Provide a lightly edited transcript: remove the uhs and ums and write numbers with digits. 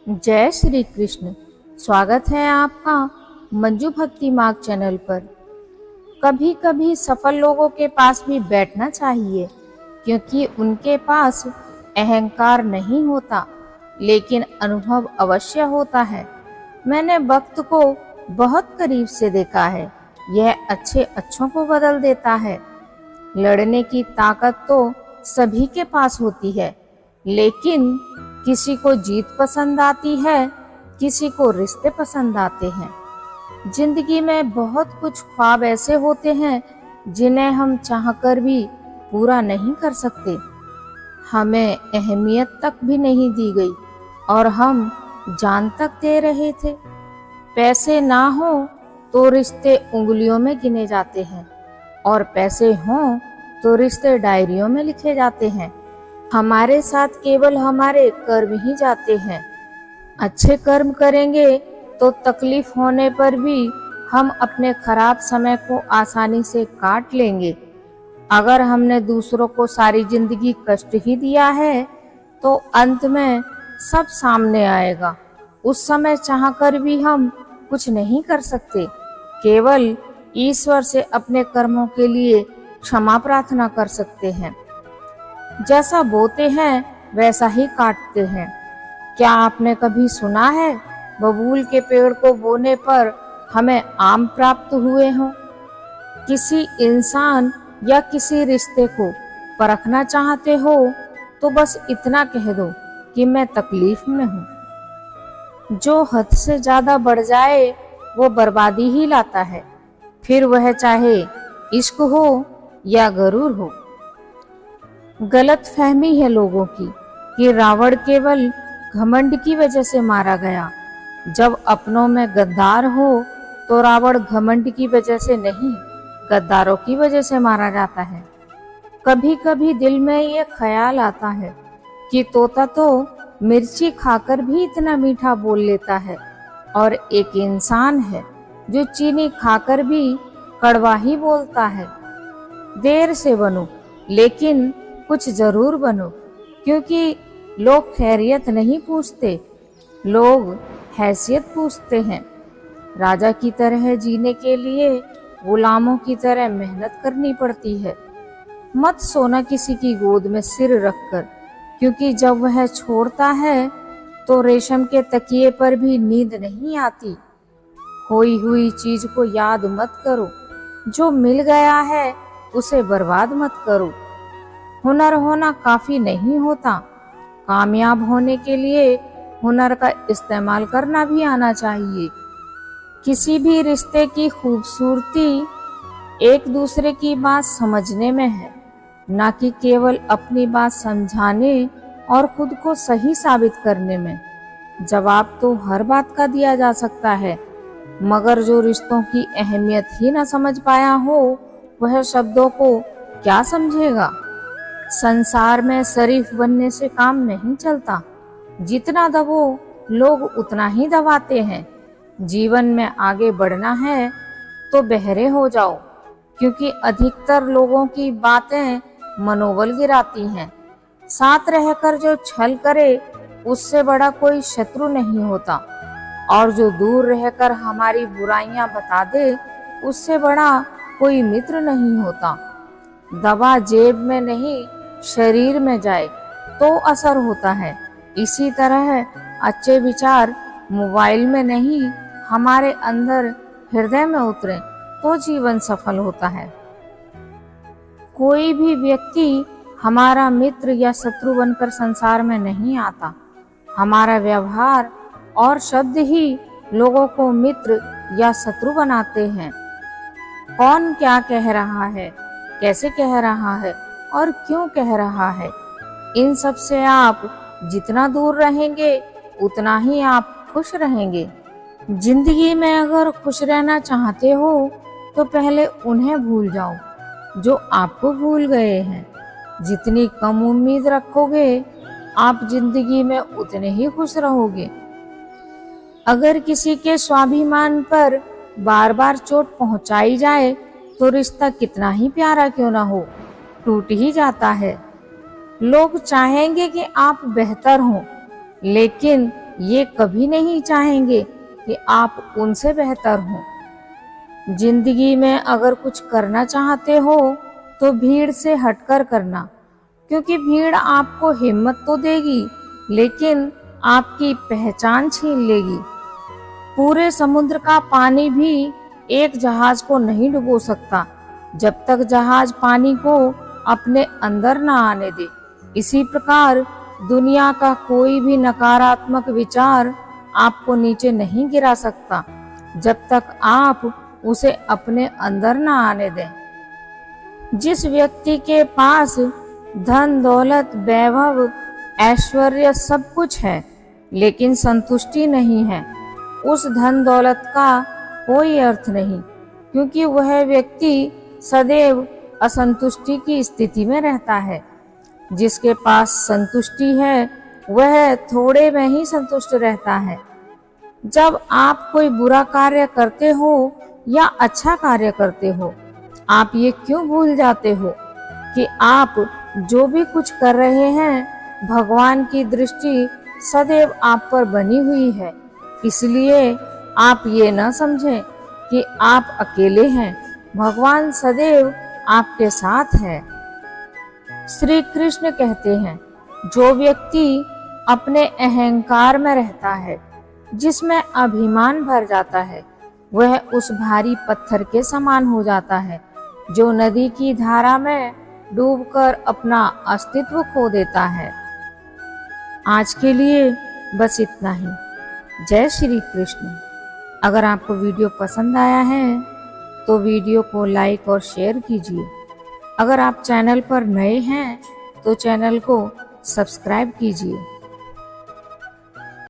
जय श्री कृष्ण। स्वागत है आपका मंजू भक्ति मार्ग चैनल पर। कभी कभी सफल लोगों के पास भी बैठना चाहिए, क्योंकि उनके पास अहंकार नहीं होता, लेकिन अनुभव अवश्य होता है। मैंने वक्त को बहुत करीब से देखा है। यह अच्छे अच्छों को बदल देता है। लड़ने की ताकत तो सभी के पास होती है, लेकिन किसी को जीत पसंद आती है, किसी को रिश्ते पसंद आते हैं। जिंदगी में बहुत कुछ ख्वाब ऐसे होते हैं जिन्हें हम चाहकर भी पूरा नहीं कर सकते। हमें अहमियत तक भी नहीं दी गई और हम जान तक दे रहे थे। पैसे ना हो तो रिश्ते उंगलियों में गिने जाते हैं, और पैसे हों तो रिश्ते डायरियों में लिखे जाते हैं। हमारे साथ केवल हमारे कर्म ही जाते हैं। अच्छे कर्म करेंगे तो तकलीफ होने पर भी हम अपने खराब समय को आसानी से काट लेंगे। अगर हमने दूसरों को सारी जिंदगी कष्ट ही दिया है तो अंत में सब सामने आएगा। उस समय चाहकर भी हम कुछ नहीं कर सकते, केवल ईश्वर से अपने कर्मों के लिए क्षमा प्रार्थना कर सकते हैं। जैसा बोते हैं वैसा ही काटते हैं। क्या आपने कभी सुना है बबूल के पेड़ को बोने पर हमें आम प्राप्त हुए हों? किसी इंसान या किसी रिश्ते को परखना चाहते हो तो बस इतना कह दो कि मैं तकलीफ में हूँ। जो हद से ज्यादा बढ़ जाए वो बर्बादी ही लाता है, फिर वह चाहे इश्क हो या गरूर हो। गलत फहमी है लोगों की कि रावण केवल घमंड की वजह से मारा गया। जब अपनों में गद्दार हो तो रावण घमंड की वजह से नहीं, गद्दारों की वजह से मारा जाता है। कभी कभी दिल में ये ख्याल आता है कि तोता तो मिर्ची खाकर भी इतना मीठा बोल लेता है, और एक इंसान है जो चीनी खाकर भी कड़वा ही बोलता है। देर से बनो लेकिन कुछ जरूर बनो, क्योंकि लोग खैरियत नहीं पूछते, लोग हैसियत पूछते हैं। राजा की तरह जीने के लिए गुलामों की तरह मेहनत करनी पड़ती है। मत सोना किसी की गोद में सिर रखकर, क्योंकि जब वह छोड़ता है तो रेशम के तकिए पर भी नींद नहीं आती। खोई हुई चीज को याद मत करो, जो मिल गया है उसे बर्बाद मत करो। हुनर होना काफी नहीं होता, कामयाब होने के लिए हुनर का इस्तेमाल करना भी आना चाहिए। किसी भी रिश्ते की खूबसूरती एक दूसरे की बात समझने में है, ना कि केवल अपनी बात समझाने और खुद को सही साबित करने में। जवाब तो हर बात का दिया जा सकता है, मगर जो रिश्तों की अहमियत ही ना समझ पाया हो वह शब्दों को क्या समझेगा। संसार में शरीफ बनने से काम नहीं चलता। जितना दबो लोग उतना ही दबाते हैं। जीवन में आगे बढ़ना है तो बहरे हो जाओ, क्योंकि अधिकतर लोगों की बातें मनोबल गिराती हैं। साथ रहकर जो छल करे उससे बड़ा कोई शत्रु नहीं होता, और जो दूर रहकर हमारी बुराइयां बता दे उससे बड़ा कोई मित्र नहीं होता। दवा जेब में नहीं शरीर में जाए तो असर होता है। इसी तरह अच्छे विचार मोबाइल में नहीं हमारे अंदर हृदय में उतरे तो जीवन सफल होता है। कोई भी व्यक्ति हमारा मित्र या शत्रु बनकर संसार में नहीं आता। हमारा व्यवहार और शब्द ही लोगों को मित्र या शत्रु बनाते हैं। कौन क्या कह रहा है, कैसे कह रहा है और क्यों कह रहा है, इन सब से आप जितना दूर रहेंगे उतना ही आप खुश रहेंगे। जिंदगी में अगर खुश रहना चाहते हो तो पहले उन्हें भूल जाओ जो आपको भूल गए हैं। जितनी कम उम्मीद रखोगे आप जिंदगी में उतने ही खुश रहोगे। अगर किसी के स्वाभिमान पर बार बार चोट पहुंचाई जाए तो रिश्ता कितना ही प्यारा क्यों ना हो, टूट ही जाता है। लोग चाहेंगे कि आप बेहतर हो, लेकिन ये कभी नहीं चाहेंगे कि आप उनसे बेहतर हों। जिंदगी में अगर कुछ करना चाहते हो तो भीड़ से हटकर करना, क्योंकि भीड़ आपको हिम्मत तो देगी लेकिन आपकी पहचान छीन लेगी। पूरे समुद्र का पानी भी एक जहाज को नहीं डुबो सकता जब तक जहाज पानी को अपने अंदर ना आने दे। इसी प्रकार दुनिया का कोई भी नकारात्मक विचार आपको नीचे नहीं गिरा सकता जब तक आप उसे अपने अंदर ना आने दें। जिस व्यक्ति के पास धन दौलत वैभव ऐश्वर्य सब कुछ है लेकिन संतुष्टि नहीं है, उस धन दौलत का कोई अर्थ नहीं, क्योंकि वह व्यक्ति सदैव असंतुष्टि की स्थिति में रहता है। जिसके पास संतुष्टि है वह थोड़े में ही संतुष्ट रहता है। जब आप कोई बुरा कार्य करते हो या अच्छा कार्य करते हो, आप ये क्यों भूल जाते हो कि आप जो भी कुछ कर रहे हैं भगवान की दृष्टि सदैव आप पर बनी हुई है। इसलिए आप ये न समझें कि आप अकेले हैं, भगवान सदैव आपके साथ है। श्री कृष्ण कहते हैं, जो व्यक्ति अपने अहंकार में रहता है, जिसमें अभिमान भर जाता है, वह उस भारी पत्थर के समान हो जाता है जो नदी की धारा में डूबकर अपना अस्तित्व खो देता है। आज के लिए बस इतना ही। जय श्री कृष्ण। अगर आपको वीडियो पसंद आया है तो वीडियो को लाइक और शेयर कीजिए। अगर आप चैनल पर नए हैं तो चैनल को सब्सक्राइब कीजिए।